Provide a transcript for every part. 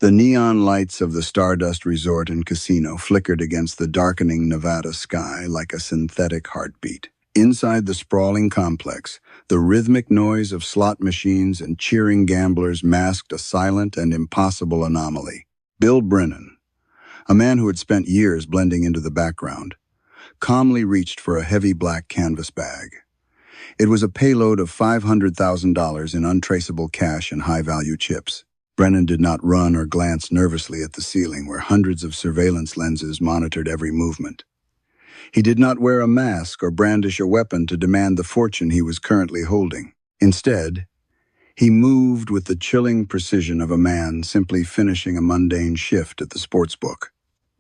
The neon lights of the Stardust Resort and Casino flickered against the darkening Nevada sky like a synthetic heartbeat. Inside the sprawling complex, the rhythmic noise of slot machines and cheering gamblers masked a silent and impossible anomaly. Bill Brennan, a man who had spent years blending into the background, calmly reached for a heavy black canvas bag. It was a payload of $500,000 in untraceable cash and high-value chips. Brennan did not run or glance nervously at the ceiling where hundreds of surveillance lenses monitored every movement. He did not wear a mask or brandish a weapon to demand the fortune he was currently holding. Instead, he moved with the chilling precision of a man simply finishing a mundane shift at the sportsbook.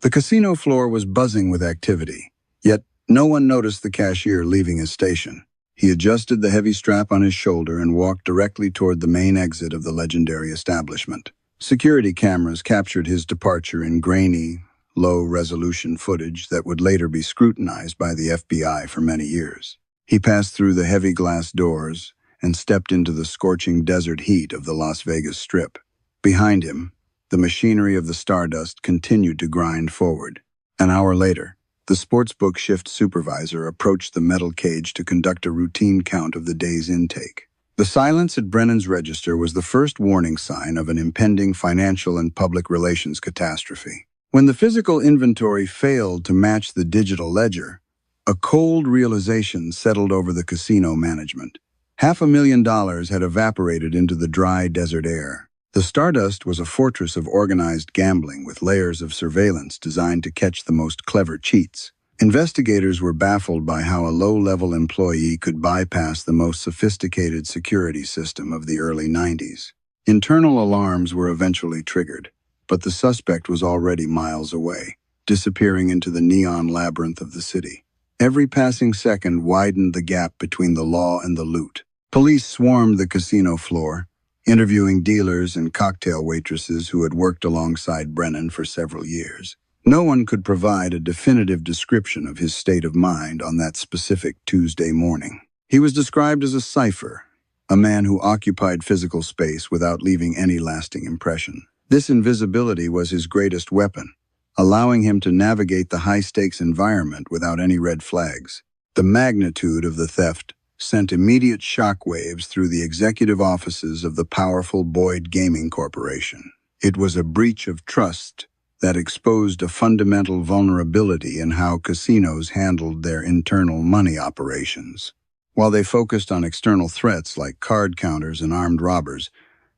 The casino floor was buzzing with activity, yet no one noticed the cashier leaving his station. He adjusted the heavy strap on his shoulder and walked directly toward the main exit of the legendary establishment. Security cameras captured his departure in grainy, low-resolution footage that would later be scrutinized by the FBI for many years. He passed through the heavy glass doors and stepped into the scorching desert heat of the Las Vegas Strip. Behind him, the machinery of the Stardust continued to grind forward. An hour later, the sportsbook shift supervisor approached the metal cage to conduct a routine count of the day's intake. The silence at Brennan's register was the first warning sign of an impending financial and public relations catastrophe. When the physical inventory failed to match the digital ledger, a cold realization settled over the casino management. $500,000 had evaporated into the dry desert air. The Stardust was a fortress of organized gambling with layers of surveillance designed to catch the most clever cheats. Investigators were baffled by how a low-level employee could bypass the most sophisticated security system of the early 90s. Internal alarms were eventually triggered, but the suspect was already miles away, disappearing into the neon labyrinth of the city. Every passing second widened the gap between the law and the loot. Police swarmed the casino floor, interviewing dealers and cocktail waitresses who had worked alongside Brennan for several years. No one could provide a definitive description of his state of mind on that specific Tuesday morning. He was described as a cipher, a man who occupied physical space without leaving any lasting impression. This invisibility was his greatest weapon, allowing him to navigate the high-stakes environment without any red flags. The magnitude of the theft sent immediate shockwaves through the executive offices of the powerful Boyd Gaming Corporation. It was a breach of trust that exposed a fundamental vulnerability in how casinos handled their internal money operations. While they focused on external threats like card counters and armed robbers,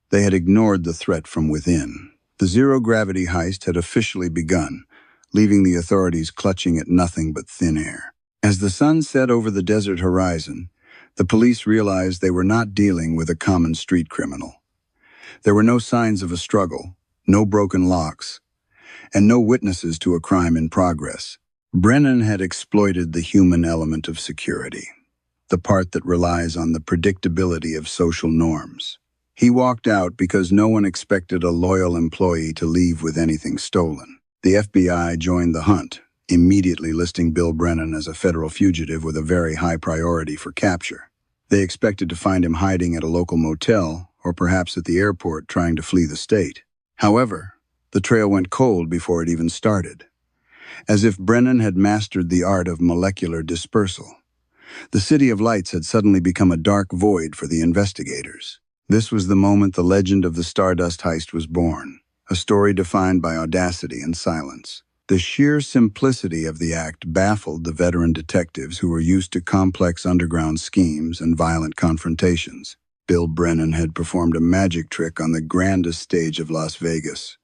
they had ignored the threat from within. The zero-gravity heist had officially begun, leaving the authorities clutching at nothing but thin air. As the sun set over the desert horizon, the police realized they were not dealing with a common street criminal. There were no signs of a struggle, no broken locks, and no witnesses to a crime in progress. Brennan had exploited the human element of security, the part that relies on the predictability of social norms. He walked out because no one expected a loyal employee to leave with anything stolen. The FBI joined the hunt, immediately listing Bill Brennan as a federal fugitive with a very high priority for capture. They expected to find him hiding at a local motel or perhaps at the airport trying to flee the state. However, the trail went cold before it even started, as if Brennan had mastered the art of molecular dispersal. The City of Lights had suddenly become a dark void for the investigators. This was the moment the legend of the Stardust heist was born, a story defined by audacity and silence. The sheer simplicity of the act baffled the veteran detectives who were used to complex underground schemes and violent confrontations. Bill Brennan had performed a magic trick on the grandest stage of Las Vegas.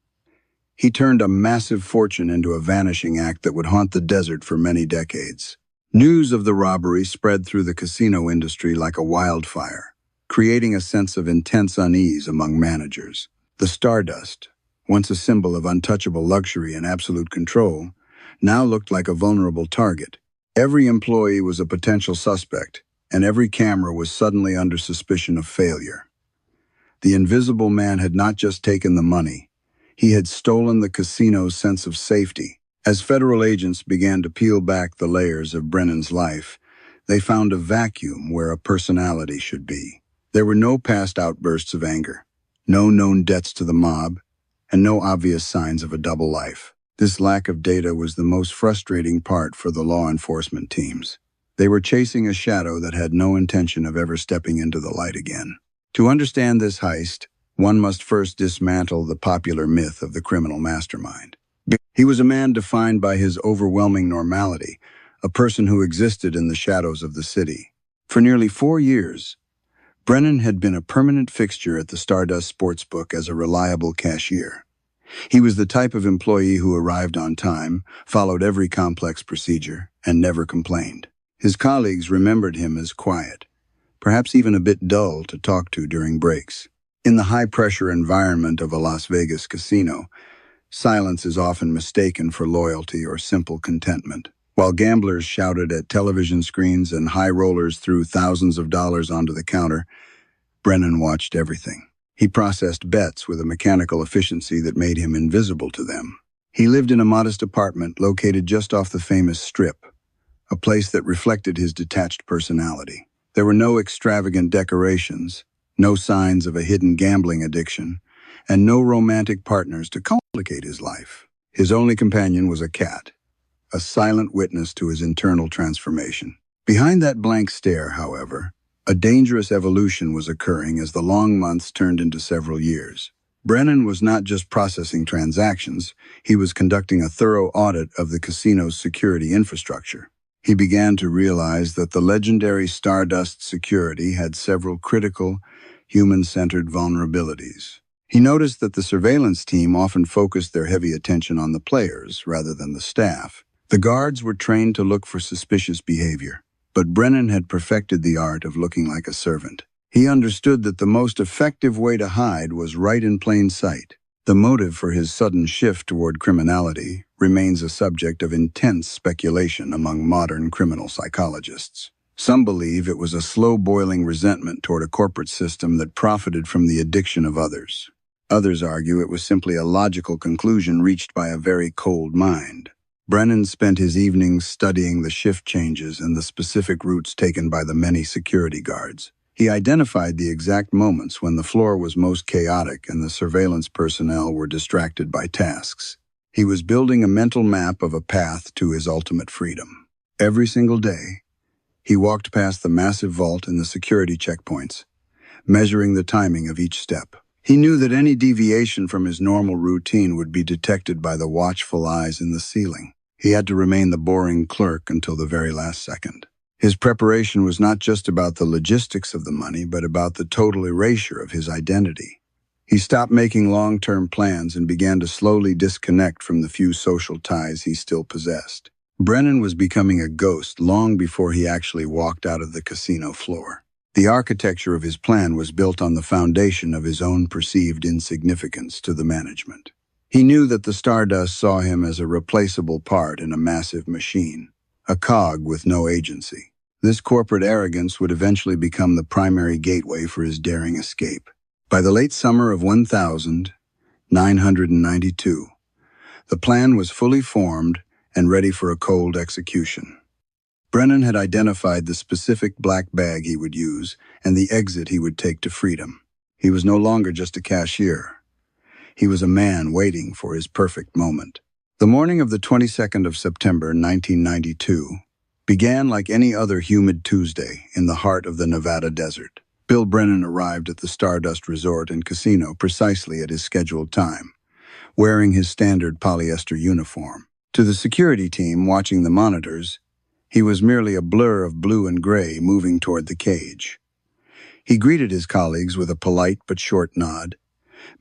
He turned a massive fortune into a vanishing act that would haunt the desert for many decades. News of the robbery spread through the casino industry like a wildfire, creating a sense of intense unease among managers. The Stardust, once a symbol of untouchable luxury and absolute control, now looked like a vulnerable target. Every employee was a potential suspect, and every camera was suddenly under suspicion of failure. The invisible man had not just taken the money, he had stolen the casino's sense of safety. As federal agents began to peel back the layers of Brennan's life, they found a vacuum where a personality should be. There were no past outbursts of anger, no known debts to the mob, and no obvious signs of a double life. This lack of data was the most frustrating part for the law enforcement teams. They were chasing a shadow that had no intention of ever stepping into the light again. To understand this heist, one must first dismantle the popular myth of the criminal mastermind. He was a man defined by his overwhelming normality, a person who existed in the shadows of the city. For nearly 4 years, Brennan had been a permanent fixture at the Stardust Sportsbook as a reliable cashier. He was the type of employee who arrived on time, followed every complex procedure, and never complained. His colleagues remembered him as quiet, perhaps even a bit dull to talk to during breaks. In the high-pressure environment of a Las Vegas casino, silence is often mistaken for loyalty or simple contentment. While gamblers shouted at television screens and high rollers threw thousands of dollars onto the counter, Brennan watched everything. He processed bets with a mechanical efficiency that made him invisible to them. He lived in a modest apartment located just off the famous Strip, a place that reflected his detached personality. There were no extravagant decorations, no signs of a hidden gambling addiction, and no romantic partners to complicate his life. His only companion was a cat, a silent witness to his internal transformation. Behind that blank stare, however, a dangerous evolution was occurring as the long months turned into several years. Brennan was not just processing transactions, he was conducting a thorough audit of the casino's security infrastructure. He began to realize that the legendary Stardust security had several critical, human-centered vulnerabilities. He noticed that the surveillance team often focused their heavy attention on the players rather than the staff. The guards were trained to look for suspicious behavior, but Brennan had perfected the art of looking like a servant. He understood that the most effective way to hide was right in plain sight. The motive for his sudden shift toward criminality remains a subject of intense speculation among modern criminal psychologists. Some believe it was a slow-boiling resentment toward a corporate system that profited from the addiction of others. Others argue it was simply a logical conclusion reached by a very cold mind. Brennan spent his evenings studying the shift changes and the specific routes taken by the many security guards. He identified the exact moments when the floor was most chaotic and the surveillance personnel were distracted by tasks. He was building a mental map of a path to his ultimate freedom. Every single day, he walked past the massive vault and the security checkpoints, measuring the timing of each step. He knew that any deviation from his normal routine would be detected by the watchful eyes in the ceiling. He had to remain the boring clerk until the very last second. His preparation was not just about the logistics of the money, but about the total erasure of his identity. He stopped making long-term plans and began to slowly disconnect from the few social ties he still possessed. Brennan was becoming a ghost long before he actually walked out of the casino floor. The architecture of his plan was built on the foundation of his own perceived insignificance to the management. He knew that the Stardust saw him as a replaceable part in a massive machine, a cog with no agency. This corporate arrogance would eventually become the primary gateway for his daring escape. By the late summer of 1992, the plan was fully formed and ready for a cold execution. Brennan had identified the specific black bag he would use and the exit he would take to freedom. He was no longer just a cashier. He was a man waiting for his perfect moment. The morning of the 22nd of September, 1992, began like any other humid Tuesday in the heart of the Nevada desert. Bill Brennan arrived at the Stardust Resort and Casino precisely at his scheduled time, wearing his standard polyester uniform. To the security team watching the monitors, he was merely a blur of blue and gray moving toward the cage. He greeted his colleagues with a polite but short nod,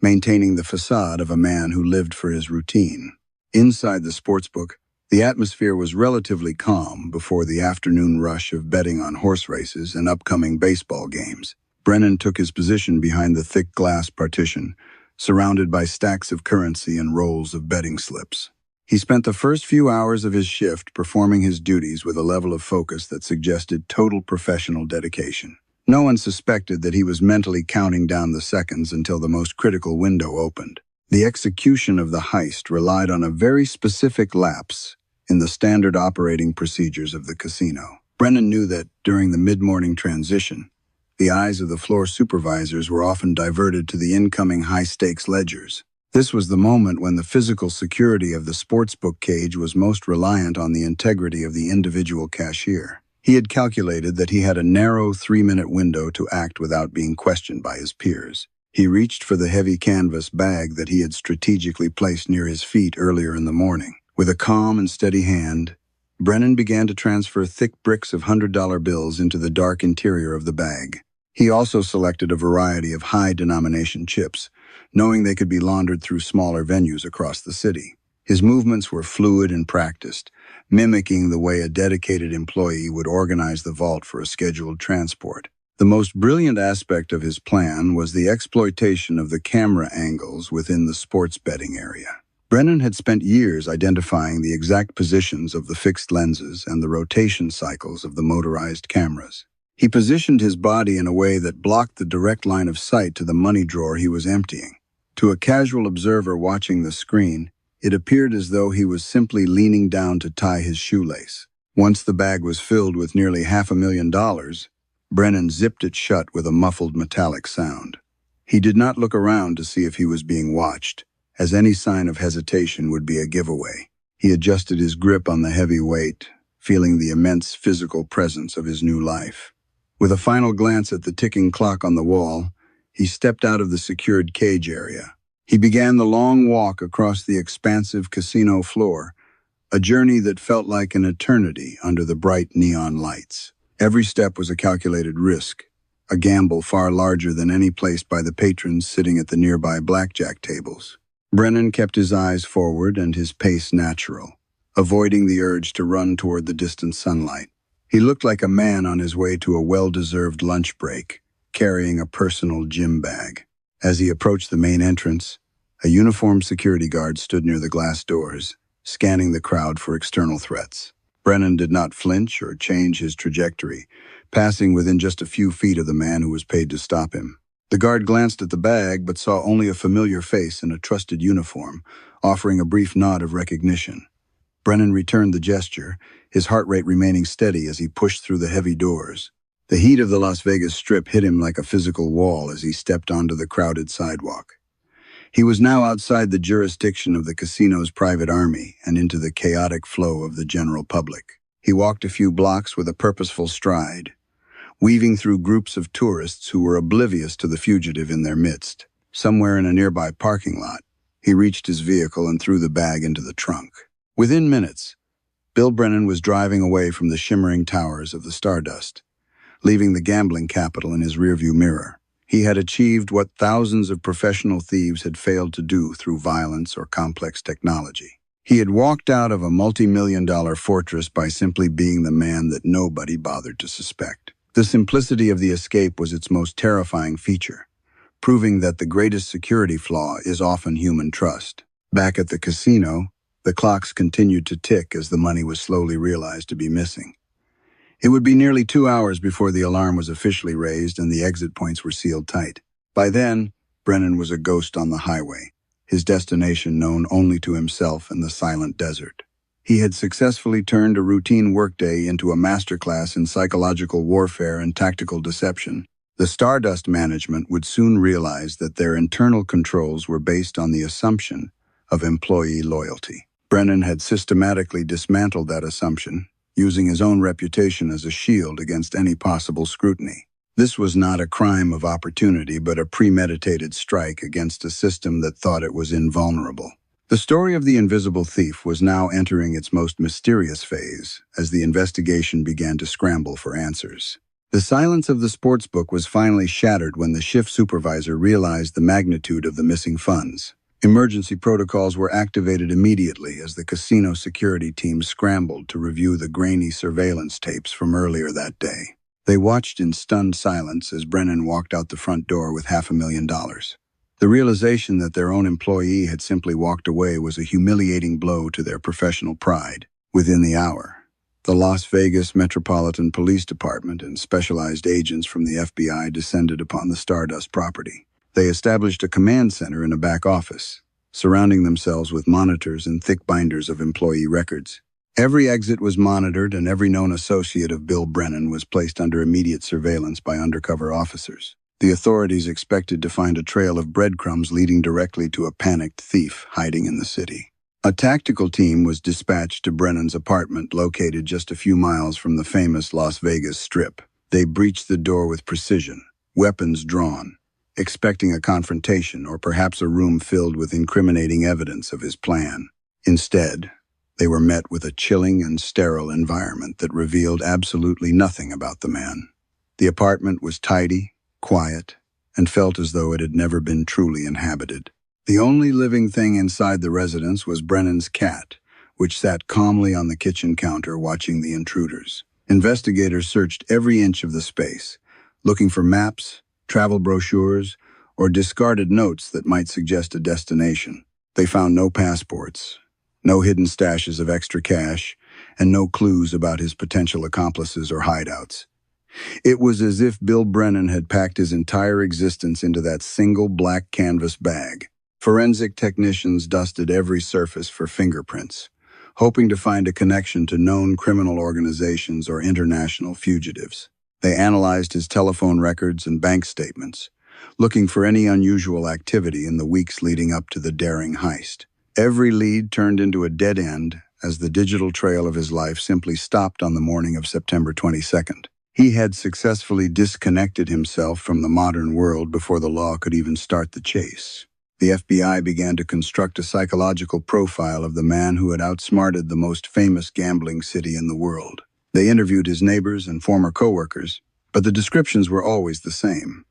maintaining the facade of a man who lived for his routine. Inside the sportsbook, the atmosphere was relatively calm before the afternoon rush of betting on horse races and upcoming baseball games. Brennan took his position behind the thick glass partition, surrounded by stacks of currency and rolls of betting slips. He spent the first few hours of his shift performing his duties with a level of focus that suggested total professional dedication. No one suspected that he was mentally counting down the seconds until the most critical window opened. The execution of the heist relied on a very specific lapse in the standard operating procedures of the casino. Brennan knew that during the mid-morning transition, the eyes of the floor supervisors were often diverted to the incoming high-stakes ledgers. This was the moment when the physical security of the sportsbook cage was most reliant on the integrity of the individual cashier. He had calculated that he had a narrow 3-minute window to act without being questioned by his peers. He reached for the heavy canvas bag that he had strategically placed near his feet earlier in the morning. With a calm and steady hand, Brennan began to transfer thick bricks of $100 bills into the dark interior of the bag. He also selected a variety of high-denomination chips, knowing they could be laundered through smaller venues across the city. His movements were fluid and practiced, mimicking the way a dedicated employee would organize the vault for a scheduled transport. The most brilliant aspect of his plan was the exploitation of the camera angles within the sports betting area. Brennan had spent years identifying the exact positions of the fixed lenses and the rotation cycles of the motorized cameras. He positioned his body in a way that blocked the direct line of sight to the money drawer he was emptying. To a casual observer watching the screen, it appeared as though he was simply leaning down to tie his shoelace. Once the bag was filled with nearly $500,000, Brennan zipped it shut with a muffled metallic sound. He did not look around to see if he was being watched, as any sign of hesitation would be a giveaway. He adjusted his grip on the heavy weight, feeling the immense physical presence of his new life. With a final glance at the ticking clock on the wall, he stepped out of the secured cage area. He began the long walk across the expansive casino floor, a journey that felt like an eternity under the bright neon lights. Every step was a calculated risk, a gamble far larger than any placed by the patrons sitting at the nearby blackjack tables. Brennan kept his eyes forward and his pace natural, avoiding the urge to run toward the distant sunlight. He looked like a man on his way to a well-deserved lunch break, carrying a personal gym bag. As he approached the main entrance, a uniformed security guard stood near the glass doors, scanning the crowd for external threats. Brennan did not flinch or change his trajectory, passing within just a few feet of the man who was paid to stop him. The guard glanced at the bag but saw only a familiar face in a trusted uniform, offering a brief nod of recognition. Brennan returned the gesture, his heart rate remaining steady as he pushed through the heavy doors. The heat of the Las Vegas Strip hit him like a physical wall as he stepped onto the crowded sidewalk. He was now outside the jurisdiction of the casino's private army and into the chaotic flow of the general public. He walked a few blocks with a purposeful stride, weaving through groups of tourists who were oblivious to the fugitive in their midst. Somewhere in a nearby parking lot, he reached his vehicle and threw the bag into the trunk. Within minutes, Bill Brennan was driving away from the shimmering towers of the Stardust, leaving the gambling capital in his rearview mirror. He had achieved what thousands of professional thieves had failed to do through violence or complex technology. He had walked out of a multi-million-dollar fortress by simply being the man that nobody bothered to suspect. The simplicity of the escape was its most terrifying feature, proving that the greatest security flaw is often human trust. Back at the casino, the clocks continued to tick as the money was slowly realized to be missing. It would be nearly 2 hours before the alarm was officially raised and the exit points were sealed tight. By then, Brennan was a ghost on the highway, his destination known only to himself and the silent desert. He had successfully turned a routine workday into a masterclass in psychological warfare and tactical deception. The Stardust management would soon realize that their internal controls were based on the assumption of employee loyalty. Brennan had systematically dismantled that assumption, using his own reputation as a shield against any possible scrutiny. This was not a crime of opportunity, but a premeditated strike against a system that thought it was invulnerable. The story of the invisible thief was now entering its most mysterious phase as the investigation began to scramble for answers. The silence of the sportsbook was finally shattered when the shift supervisor realized the magnitude of the missing funds. Emergency protocols were activated immediately as the casino security team scrambled to review the grainy surveillance tapes from earlier that day. They watched in stunned silence as Brennan walked out the front door with $500,000. The realization that their own employee had simply walked away was a humiliating blow to their professional pride. Within the hour, the Las Vegas Metropolitan Police Department and specialized agents from the FBI descended upon the Stardust property. They established a command center in a back office, surrounding themselves with monitors and thick binders of employee records. Every exit was monitored and every known associate of Bill Brennan was placed under immediate surveillance by undercover officers. The authorities expected to find a trail of breadcrumbs leading directly to a panicked thief hiding in the city. A tactical team was dispatched to Brennan's apartment, located just a few miles from the famous Las Vegas Strip. They breached the door with precision, weapons drawn, expecting a confrontation or perhaps a room filled with incriminating evidence of his plan. Instead, they were met with a chilling and sterile environment that revealed absolutely nothing about the man. The apartment was tidy, quiet, and felt as though it had never been truly inhabited. The only living thing inside the residence was Brennan's cat, which sat calmly on the kitchen counter watching the intruders. Investigators searched every inch of the space, looking for maps, travel brochures, or discarded notes that might suggest a destination. They found no passports, no hidden stashes of extra cash, and no clues about his potential accomplices or hideouts. It was as if Bill Brennan had packed his entire existence into that single black canvas bag. Forensic technicians dusted every surface for fingerprints, hoping to find a connection to known criminal organizations or international fugitives. They analyzed his telephone records and bank statements, looking for any unusual activity in the weeks leading up to the daring heist. Every lead turned into a dead end as the digital trail of his life simply stopped on the morning of September 22nd. He had successfully disconnected himself from the modern world before the law could even start the chase. The FBI began to construct a psychological profile of the man who had outsmarted the most famous gambling city in the world. They interviewed his neighbors and former coworkers, but the descriptions were always the same.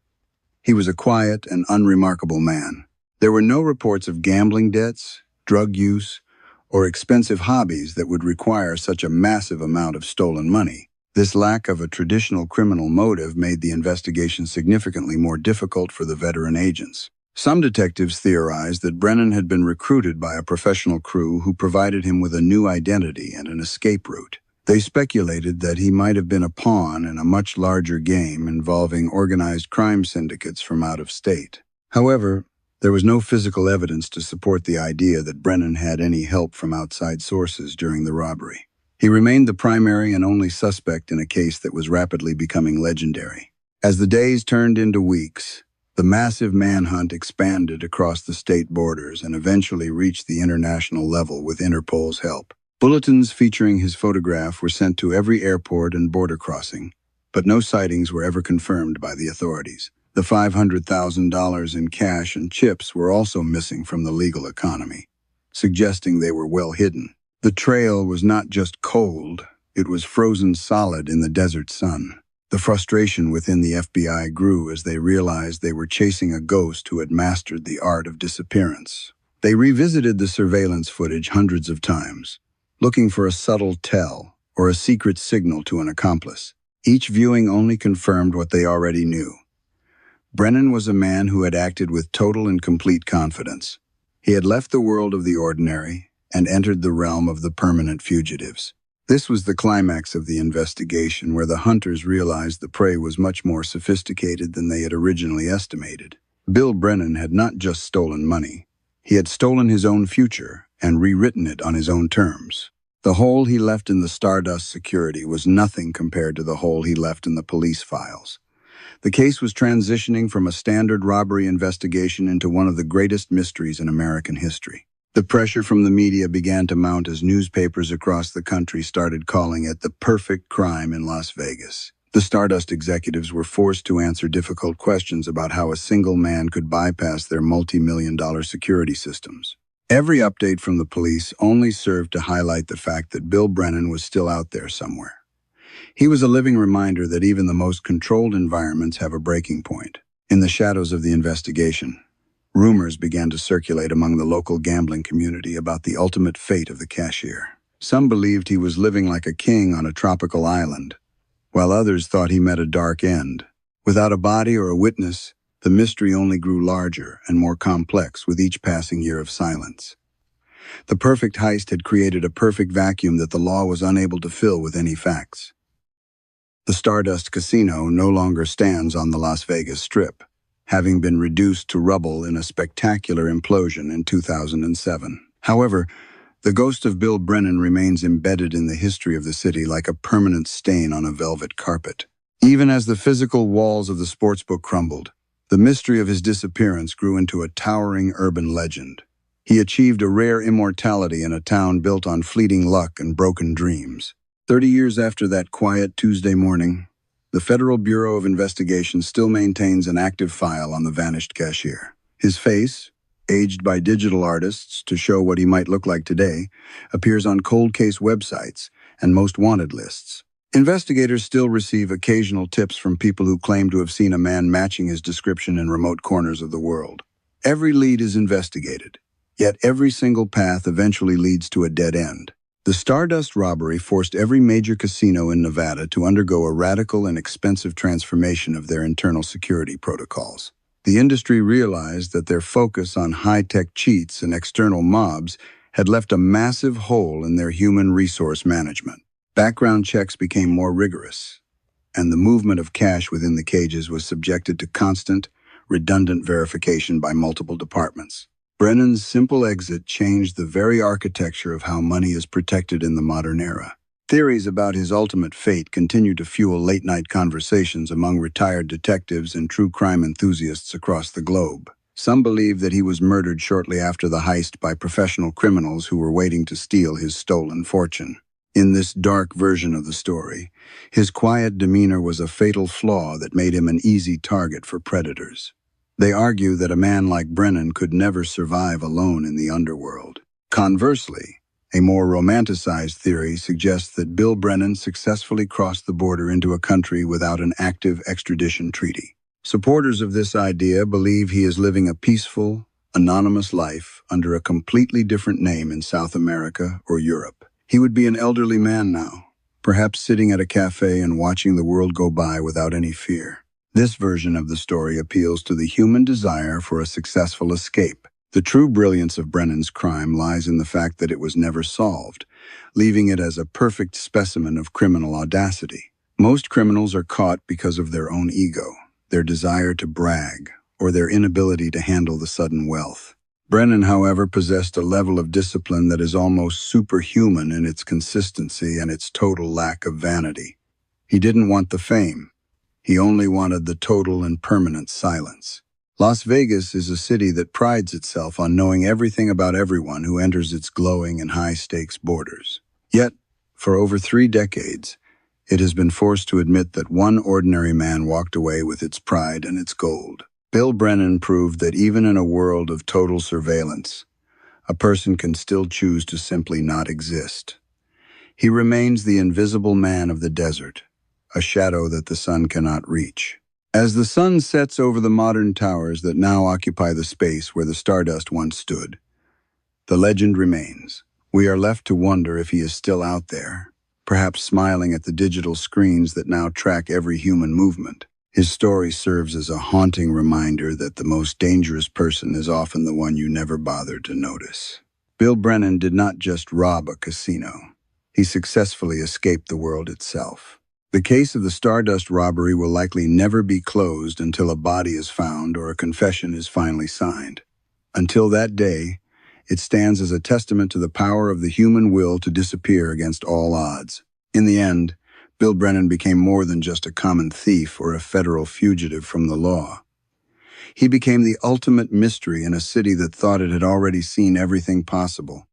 He was a quiet and unremarkable man. There were no reports of gambling debts, drug use, or expensive hobbies that would require such a massive amount of stolen money. This lack of a traditional criminal motive made the investigation significantly more difficult for the veteran agents. Some detectives theorized that Brennan had been recruited by a professional crew who provided him with a new identity and an escape route. They speculated that he might have been a pawn in a much larger game involving organized crime syndicates from out of state. However, there was no physical evidence to support the idea that Brennan had any help from outside sources during the robbery. He remained the primary and only suspect in a case that was rapidly becoming legendary. As the days turned into weeks, the massive manhunt expanded across the state borders and eventually reached the international level with Interpol's help. Bulletins featuring his photograph were sent to every airport and border crossing, but no sightings were ever confirmed by the authorities. The $500,000 in cash and chips were also missing from the legal economy, suggesting they were well hidden. The trail was not just cold, it was frozen solid in the desert sun. The frustration within the FBI grew as they realized they were chasing a ghost who had mastered the art of disappearance. They revisited the surveillance footage hundreds of times, looking for a subtle tell or a secret signal to an accomplice. Each viewing only confirmed what they already knew. Brennan was a man who had acted with total and complete confidence. He had left the world of the ordinary and entered the realm of the permanent fugitives. This was the climax of the investigation, where the hunters realized the prey was much more sophisticated than they had originally estimated. Bill Brennan had not just stolen money. He had stolen his own future and rewritten it on his own terms. The hole he left in the Stardust security was nothing compared to the hole he left in the police files. The case was transitioning from a standard robbery investigation into one of the greatest mysteries in American history. The pressure from the media began to mount as newspapers across the country started calling it the perfect crime in Las Vegas. The Stardust executives were forced to answer difficult questions about how a single man could bypass their multi-million-dollar security systems. Every update from the police only served to highlight the fact that Bill Brennan was still out there somewhere. He was a living reminder that even the most controlled environments have a breaking point. In the shadows of the investigation, rumors began to circulate among the local gambling community about the ultimate fate of the cashier. Some believed he was living like a king on a tropical island, while others thought he met a dark end. Without a body or a witness, the mystery only grew larger and more complex with each passing year of silence. The perfect heist had created a perfect vacuum that the law was unable to fill with any facts. The Stardust Casino no longer stands on the Las Vegas Strip, having been reduced to rubble in a spectacular implosion in 2007. However, the ghost of Bill Brennan remains embedded in the history of the city like a permanent stain on a velvet carpet. Even as the physical walls of the sportsbook crumbled, The mystery of his disappearance grew into a towering urban legend. He achieved a rare immortality in a town built on fleeting luck and broken dreams. 30 years after that quiet Tuesday morning, the Federal Bureau of Investigation still maintains an active file on the vanished cashier. His face, aged by digital artists to show what he might look like today, appears on cold case websites and most wanted lists. Investigators still receive occasional tips from people who claim to have seen a man matching his description in remote corners of the world. Every lead is investigated, yet every single path eventually leads to a dead end. The Stardust robbery forced every major casino in Nevada to undergo a radical and expensive transformation of their internal security protocols. The industry realized that their focus on high-tech cheats and external mobs had left a massive hole in their human resource management. Background checks became more rigorous, and the movement of cash within the cages was subjected to constant, redundant verification by multiple departments. Brennan's simple exit changed the very architecture of how money is protected in the modern era. Theories about his ultimate fate continue to fuel late-night conversations among retired detectives and true crime enthusiasts across the globe. Some believe that he was murdered shortly after the heist by professional criminals who were waiting to steal his stolen fortune. In this dark version of the story, his quiet demeanor was a fatal flaw that made him an easy target for predators. They argue that a man like Brennan could never survive alone in the underworld. Conversely, a more romanticized theory suggests that Bill Brennan successfully crossed the border into a country without an active extradition treaty. Supporters of this idea believe he is living a peaceful, anonymous life under a completely different name in South America or Europe. He would be an elderly man now, perhaps sitting at a cafe and watching the world go by without any fear. This version of the story appeals to the human desire for a successful escape. The true brilliance of Brennan's crime lies in the fact that it was never solved, leaving it as a perfect specimen of criminal audacity. Most criminals are caught because of their own ego, their desire to brag, or their inability to handle the sudden wealth. Brennan, however, possessed a level of discipline that is almost superhuman in its consistency and its total lack of vanity. He didn't want the fame. He only wanted the total and permanent silence. Las Vegas is a city that prides itself on knowing everything about everyone who enters its glowing and high-stakes borders. Yet, for over 3 decades, it has been forced to admit that one ordinary man walked away with its pride and its gold. Bill Brennan proved that even in a world of total surveillance, a person can still choose to simply not exist. He remains the invisible man of the desert, a shadow that the sun cannot reach. As the sun sets over the modern towers that now occupy the space where the Stardust once stood, the legend remains. We are left to wonder if he is still out there, perhaps smiling at the digital screens that now track every human movement. His story serves as a haunting reminder that the most dangerous person is often the one you never bothered to notice. Bill Brennan did not just rob a casino. He successfully escaped the world itself. The case of the Stardust robbery will likely never be closed until a body is found or a confession is finally signed. Until that day, it stands as a testament to the power of the human will to disappear against all odds. In the end, Bill Brennan became more than just a common thief or a federal fugitive from the law. He became the ultimate mystery in a city that thought it had already seen everything possible.